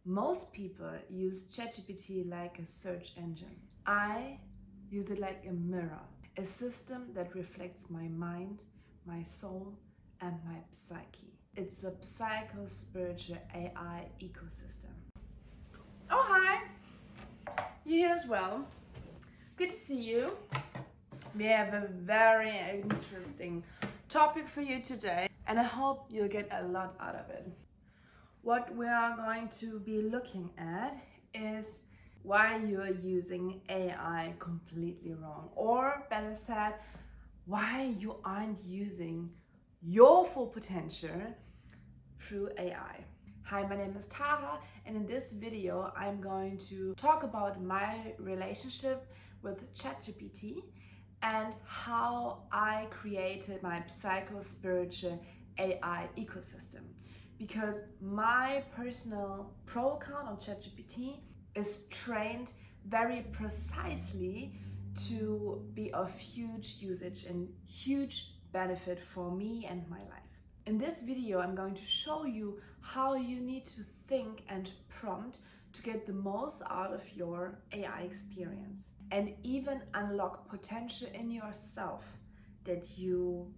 Most people use ChatGPT like a search engine. I use it like a mirror, a system that reflects my mind, my soul, and my psyche. It's a psycho-spiritual AI ecosystem. Oh, hi! You here as well. Good to see you. We have a very interesting topic for you today, and I hope you'll get a lot out of it. What we are going to be looking at is why you are using AI completely wrong, or better said, why you aren't using your full potential through AI. Hi, my name is Tara, and in this video I'm going to talk about my relationship with ChatGPT and how I created my psycho-spiritual AI ecosystem. Because my personal pro account on ChatGPT is trained very precisely to be of huge usage and huge benefit for me and my life. In this video, I'm going to show you how you need to think and prompt to get the most out of your AI experience and even unlock potential in yourself that you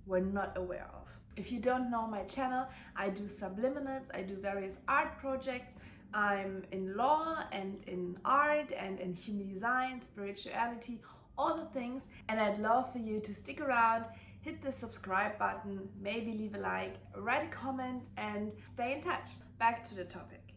were not aware of. If you don't know my channel, I do subliminals, I do various art projects. I'm in law and in art and in human design, spirituality, all the things. And I'd love for you to stick around, hit the subscribe button, maybe leave a like, write a comment, and stay in touch. Back to the topic.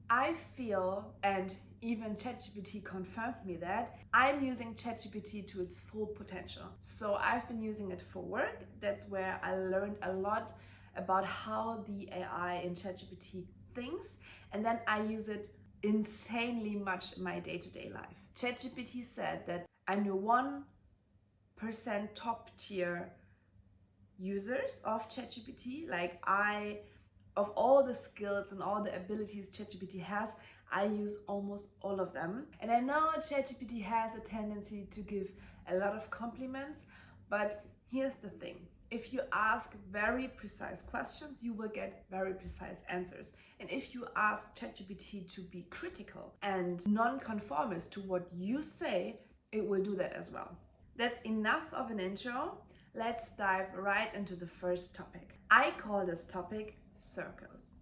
I feel, and even ChatGPT confirmed me that, I'm using ChatGPT to its full potential. So I've been using it for work. That's where I learned a lot about how the AI in ChatGPT thinks. And then I use it insanely much in my day-to-day life. ChatGPT said that I'm the 1% top tier users of ChatGPT. Like of all the skills and all the abilities ChatGPT has, I use almost all of them. And I know ChatGPT has a tendency to give a lot of compliments, but here's the thing. If you ask very precise questions, you will get very precise answers. And if you ask ChatGPT to be critical and non-conformist to what you say, it will do that as well. That's enough of an intro. Let's dive right into the first topic. I call this topic circles.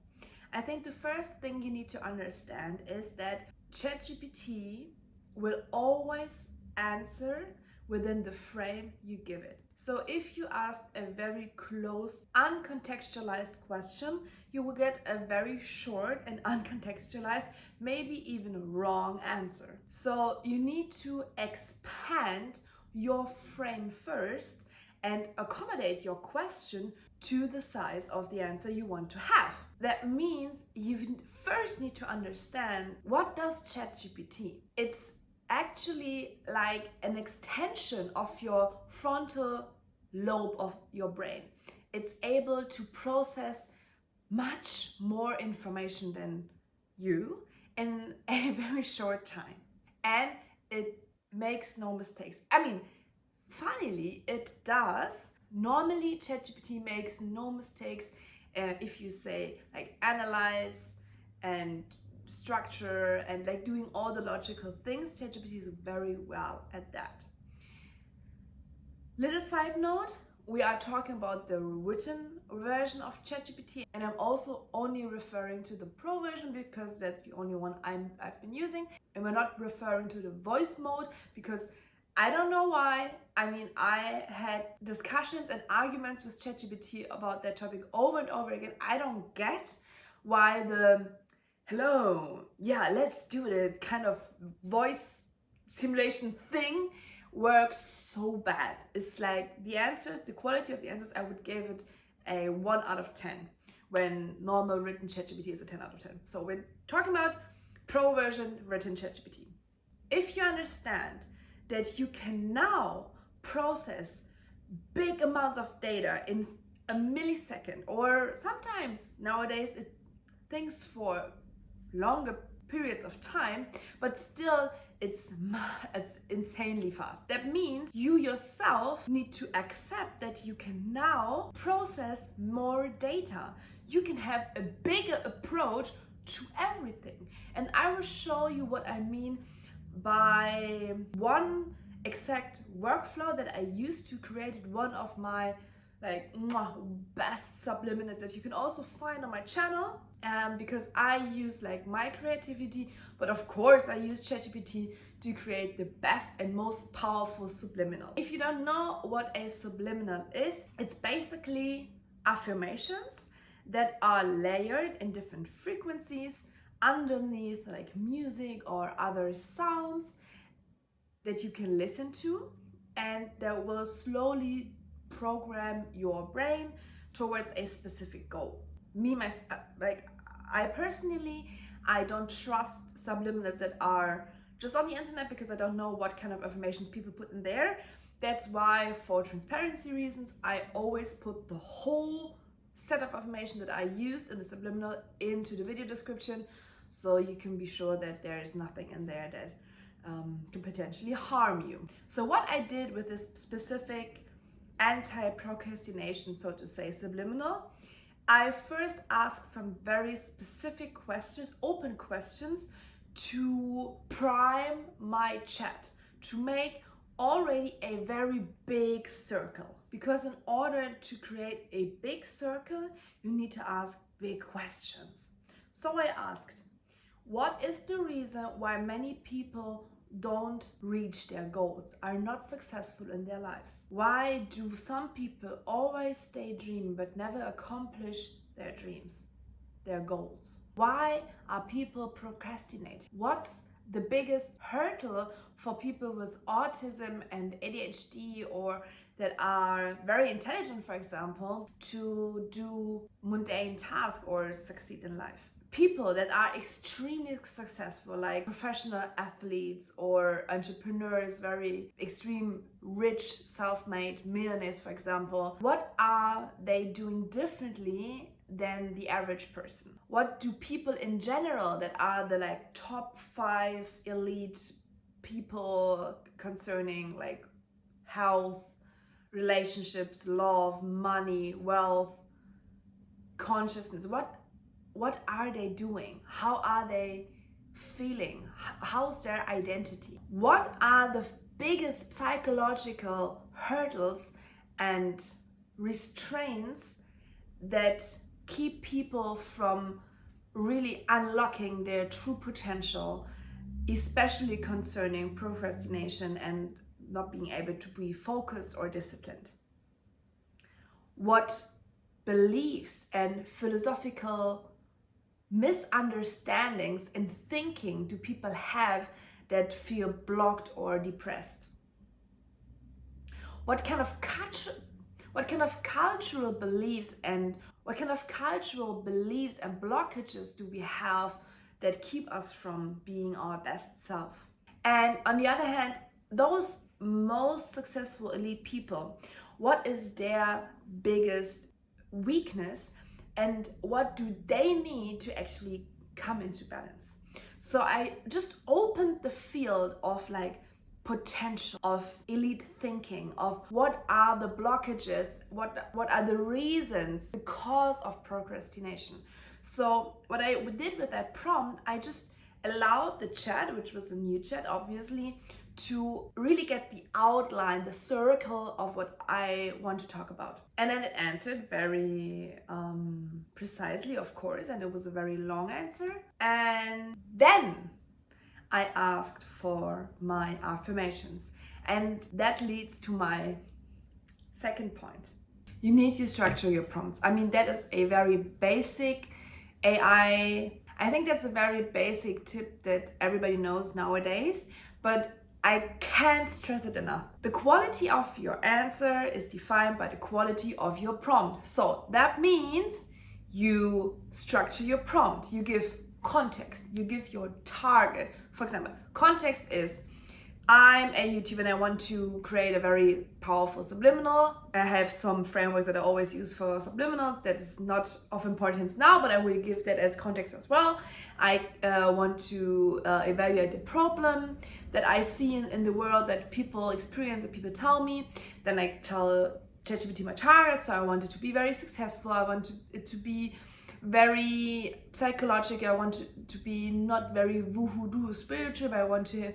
I think the first thing you need to understand is that ChatGPT will always answer within the frame you give it. So if you ask a very closed, uncontextualized question, you will get a very short and uncontextualized, maybe even wrong answer. So you need to expand your frame first and accommodate your question to the size of the answer you want to have. That means you first need to understand, what does ChatGPT? It's actually like an extension of your frontal lobe of your brain. It's able to process much more information than you in a very short time. And it makes no mistakes. I mean, funnily, it does. Normally, ChatGPT makes no mistakes if you say like analyze and structure and like doing all the logical things. ChatGPT is very well at that. Little side note, we are talking about the written version of ChatGPT, and I'm also only referring to the pro version because that's the only one I've been using, and we're not referring to the voice mode because I don't know why. I mean, I had discussions and arguments with ChatGPT about that topic over and over again. I don't get why the hello, yeah, let's do it kind of voice simulation thing works so bad. It's like the answers, the quality of the answers, I would give it a 1 out of 10 when normal written ChatGPT is a 10 out of 10. So we're talking about pro version written ChatGPT. If you understand that you can now process big amounts of data in a millisecond, or sometimes nowadays it thinks for longer periods of time, but still it's insanely fast. That means you yourself need to accept that you can now process more data. You can have a bigger approach to everything. And I will show you what I mean by one exact workflow that I used to create one of my best subliminals that you can also find on my channel, because I use my creativity, but of course I use ChatGPT to create the best and most powerful subliminal. If you don't know what a subliminal is, it's basically affirmations that are layered in different frequencies underneath music or other sounds that you can listen to, and that will slowly program your brain towards a specific goal. I personally, I don't trust subliminals that are just on the internet, because I don't know what kind of affirmations people put in there. That's why, for transparency reasons, I always put the whole set of affirmation that I used in the subliminal into the video description, so you can be sure that there is nothing in there that can potentially harm you. So what I did with this specific anti-procrastination, so to say, subliminal, I first asked some very specific questions, open questions, to prime my chat, to make already a very big circle. Because in order to create a big circle, you need to ask big questions. So I asked, what is the reason why many people don't reach their goals, are not successful in their lives? Why do some people always daydream but never accomplish their dreams, their goals? Why are people procrastinating? What's the biggest hurdle for people with autism and ADHD, or that are very intelligent, for example, to do mundane tasks or succeed in life? People that are extremely successful, like professional athletes or entrepreneurs, very extreme rich self-made millionaires, for example, what are they doing differently than the average person? What do people in general that are the top 5 elite people concerning health, relationships, love, money, wealth, consciousness, what are they doing? How are they feeling? How's their identity? What are the biggest psychological hurdles and restraints that keep people from really unlocking their true potential, especially concerning procrastination and not being able to be focused or disciplined? What beliefs and philosophical misunderstandings and thinking do people have that feel blocked or depressed? What kind of cultural beliefs and blockages do we have that keep us from being our best self? And on the other hand, those most successful elite people, what is their biggest weakness, and what do they need to actually come into balance? So I just opened the field of potential, of elite thinking, of what are the blockages, what are the reasons, the cause of procrastination. So what I did with that prompt, I just allowed the chat, which was a new chat obviously, to really get the outline, the circle of what I want to talk about. And then it answered very precisely, of course, and it was a very long answer. And then I asked for my affirmations. And that leads to my second point. You need to structure your prompts. I mean, that is a very basic I think that's a very basic tip that everybody knows nowadays, but I can't stress it enough. The quality of your answer is defined by the quality of your prompt. So that means you structure your prompt, you give context, you give your target. For example, context is, I'm a YouTuber and I want to create a very powerful subliminal. I have some frameworks that I always use for subliminals. That is not of importance now, but I will give that as context as well. I want to evaluate the problem that I see in the world, that people experience, that people tell me. Then I tell ChatGPT my target. So I want it to be very successful. I want it to be very psychological. I want to be not very woo-hoo-doo spiritual, but I want to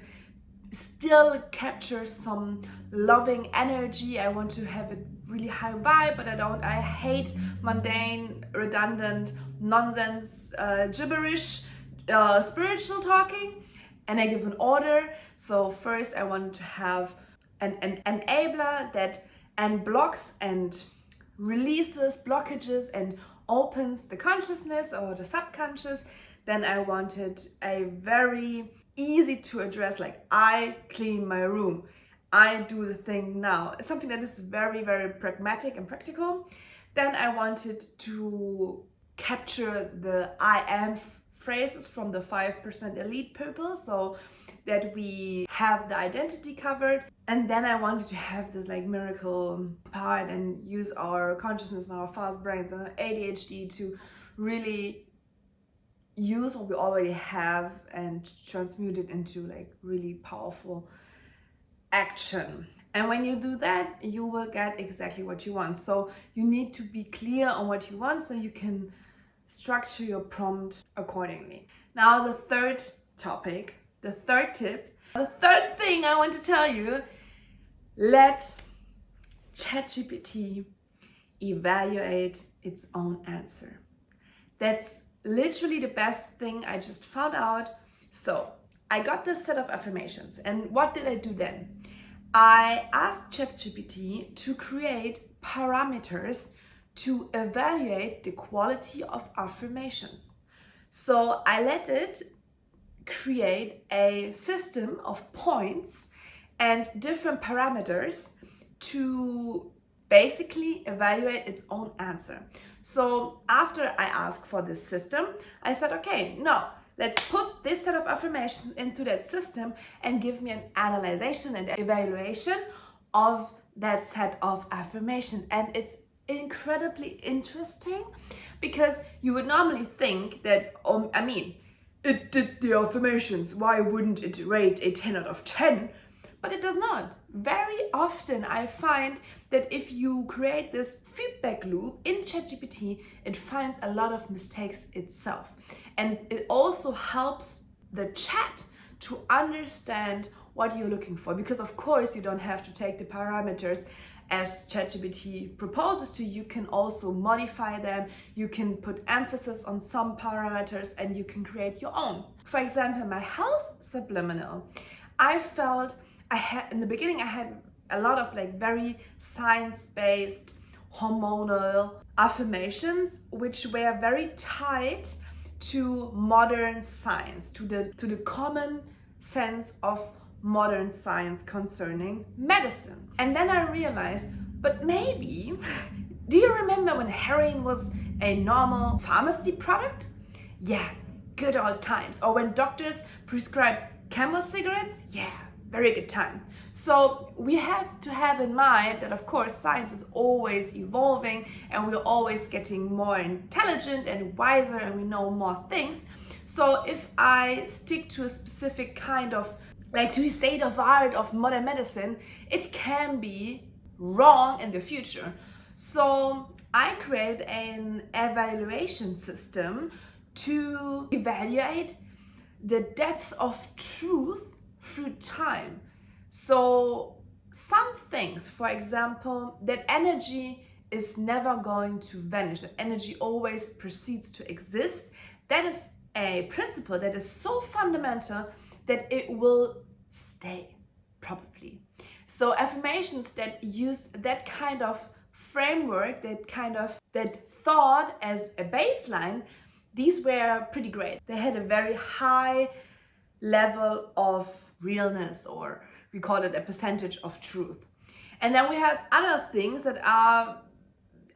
still capture some loving energy. I want to have a really high vibe, but I hate mundane, redundant, nonsense, gibberish, spiritual talking. And I give an order. So first I want to have an enabler that unblocks and releases blockages and opens the consciousness or the subconscious. Then I wanted a very easy to address, like I clean my room, I do the thing now. It's something that is very, very pragmatic and practical. Then I wanted to capture the I am phrases from the 5% elite people, so that we have the identity covered. And then I wanted to have this like miracle part and use our consciousness and our fast brains and our ADHD to really use what we already have and transmute it into like really powerful action. And when you do that, you will get exactly what you want. So you need to be clear on what you want so you can structure your prompt accordingly. Now the third topic, the third tip, the third thing I want to tell you, let ChatGPT evaluate its own answer. That's literally the best thing I just found out. So I got this set of affirmations, and what did I do then? I asked ChatGPT to create parameters to evaluate the quality of affirmations. So I let it create a system of points and different parameters to basically evaluate its own answer. So after I asked for this system, I said, okay, no, let's put this set of affirmations into that system and give me an analyzation and evaluation of that set of affirmation. And it's incredibly interesting because you would normally think that, it did the affirmations, why wouldn't it rate a 10 out of 10? But it does not. Very often I find that if you create this feedback loop in ChatGPT, it finds a lot of mistakes itself. And it also helps the chat to understand what you're looking for. Because of course you don't have to take the parameters as ChatGPT proposes to. You can also modify them. You can put emphasis on some parameters and you can create your own. For example, my health subliminal, I felt in the beginning I had a lot of like very science-based hormonal affirmations which were very tied to modern science, to the common sense of modern science concerning medicine. And then I realized, but maybe, do you remember when heroin was a normal pharmacy product? Yeah, good old times. Or when doctors prescribed Camel cigarettes? Yeah, very good times. So we have to have in mind that of course science is always evolving and we're always getting more intelligent and wiser and we know more things. So if I stick to a specific kind of like to the state of art of modern medicine, it can be wrong in the future. So I create an evaluation system to evaluate the depth of truth through time. So some things, for example, that energy is never going to vanish, that energy always proceeds to exist. That is a principle that is so fundamental that it will stay, probably. So affirmations that use that kind of framework, that thought as a baseline, these were pretty great. They had a very high level of realness, or we call it a percentage of truth. And then we had other things that are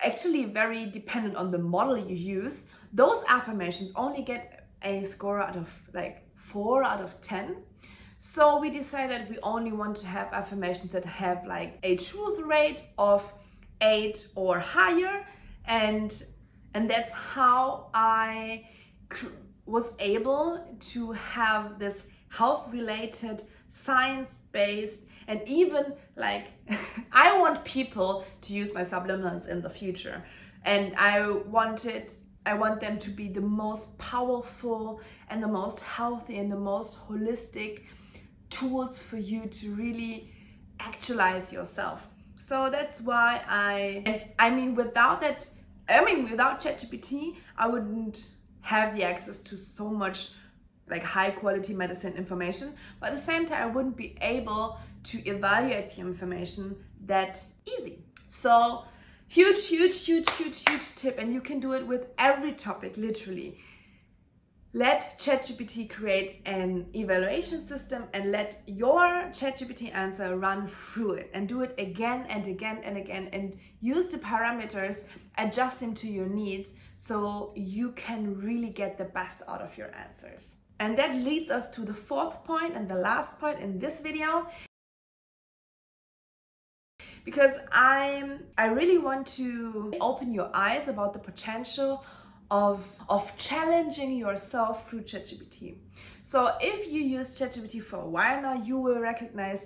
actually very dependent on the model you use. Those affirmations only get a score out of like 4 out of 10. So we decided we only want to have affirmations that have like a truth rate of 8 or higher, and that's how I was able to have this health-related, science-based, and even like I want people to use my subliminals in the future, and I wanted I want them to be the most powerful and the most healthy and the most holistic tools for you to really actualize yourself. So that's why without ChatGPT, I wouldn't have the access to so much like high quality medicine information, but at the same time I wouldn't be able to evaluate the information that easy. So huge tip, and you can do it with every topic, literally. Let ChatGPT create an evaluation system and let your ChatGPT answer run through it, and do it again and again and again, and use the parameters, adjust them to your needs so you can really get the best out of your answers. And that leads us to the fourth point and the last point in this video, because I really want to open your eyes about the potential of challenging yourself through ChatGPT. So if you use ChatGPT for a while now, you will recognize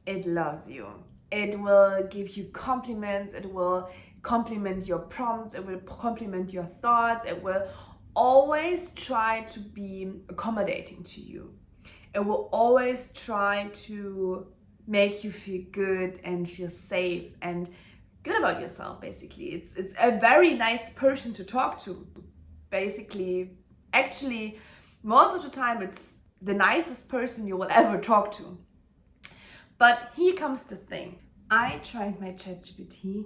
it loves you. It will give you compliments, it will compliment your prompts, it will compliment your thoughts, it will always try to be accommodating to you. It will always try to make you feel good and feel safe and good about yourself, basically. It's a very nice person to talk to. Basically, actually, most of the time it's the nicest person you will ever talk to. But here comes the thing. I tried my ChatGPT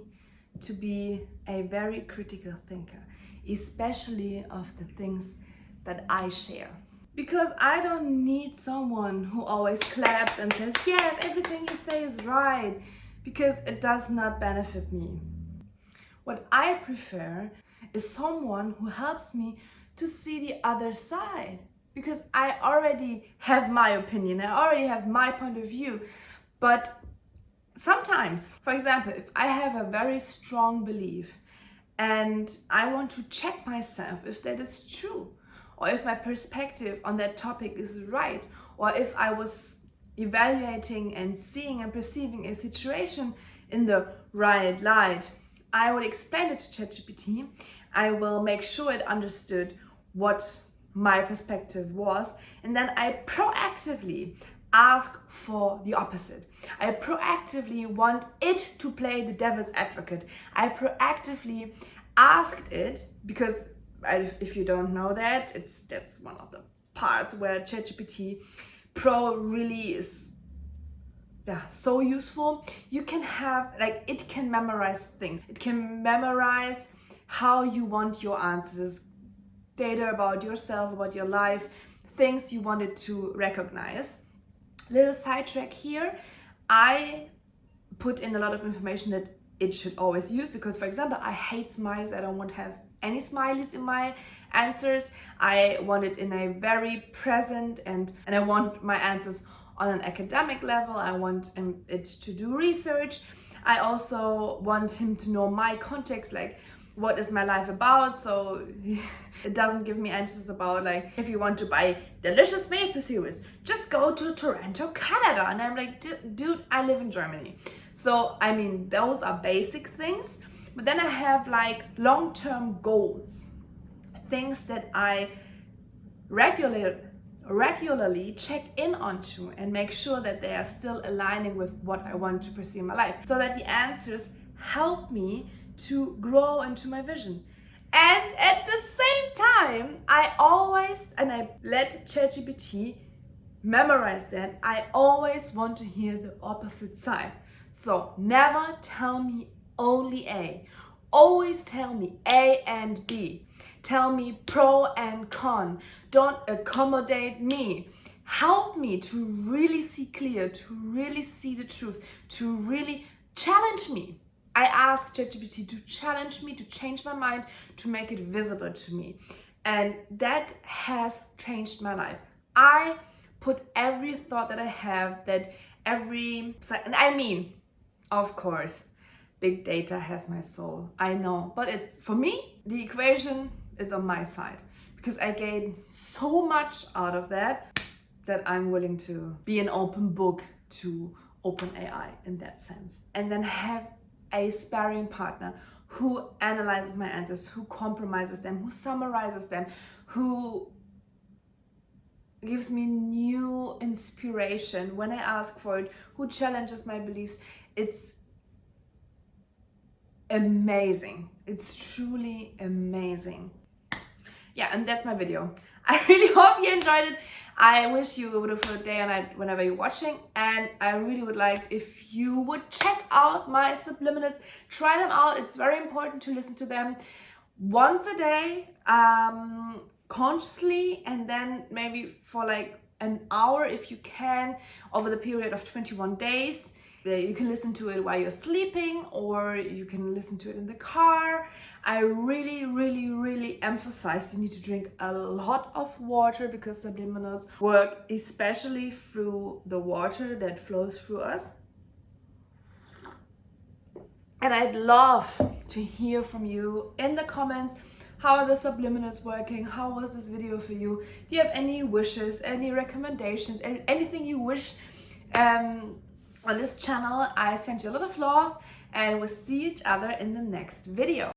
to be a very critical thinker, especially of the things that I share. Because I don't need someone who always claps and says, yes, everything you say is right, because it does not benefit me. What I prefer is someone who helps me to see the other side, because I already have my opinion, I already have my point of view. But sometimes, for example, if I have a very strong belief and I want to check myself if that is true, or if my perspective on that topic is right, or if I was evaluating and seeing and perceiving a situation in the right light, I will explain it to ChatGPT. I will make sure it understood what my perspective was, and then I proactively ask for the opposite. I proactively want it to play the devil's advocate. I proactively asked it, because if you don't know that, that's one of the parts where ChatGPT Pro really is so useful. You can have, like, it can memorize things. It can memorize how you want your answers, data about yourself, about your life, things you wanted to recognize. Little sidetrack here, I put in a lot of information that it should always use, because, for example, I hate smileys. I don't want to have any smileys in my answers. I want it in a very present, and I want my answers on an academic level. I want it to do research. I also want him to know my context, like what is my life about, so it doesn't give me answers about, like, if you want to buy delicious maple syrup, just go to Toronto, Canada. And I'm like, dude, I live in Germany. So I mean, those are basic things. But then I have like long-term goals, things that I regularly check in onto and make sure that they are still aligning with what I want to pursue in my life, so that the answers help me to grow into my vision. And at the same time, I let ChatGPT memorize that, I always want to hear the opposite side. So never tell me only A. Always tell me A and B. Tell me pro and con. Don't accommodate me. Help me to really see clear, to really see the truth, to really challenge me. I ask ChatGPT to challenge me, to change my mind, to make it visible to me. And that has changed my life. I put every thought that I have, and I mean, of course, big data has my soul, I know, but it's, for me, the equation is on my side, because I gain so much out of that I'm willing to be an open book to OpenAI in that sense, and then have a sparring partner who analyzes my answers, who compromises them, who summarizes them, who gives me new inspiration when I ask for it, who challenges my beliefs. It's amazing. It's truly amazing. Yeah, and that's my video. I really hope you enjoyed it. I wish you a beautiful day or night whenever you're watching, and I really would like if you would check out my subliminals, try them out. It's very important to listen to them once a day, consciously, and then maybe for like an hour if you can over the period of 21 days. You can listen to it while you're sleeping, or you can listen to it in the car. I really emphasize you need to drink a lot of water, because subliminals work especially through the water that flows through us. And I'd love to hear from you in the comments. How are the subliminals working? How was this video for you? Do you have any wishes, any recommendations, anything you wish on this channel? I send you a lot of love, and we'll see each other in the next video.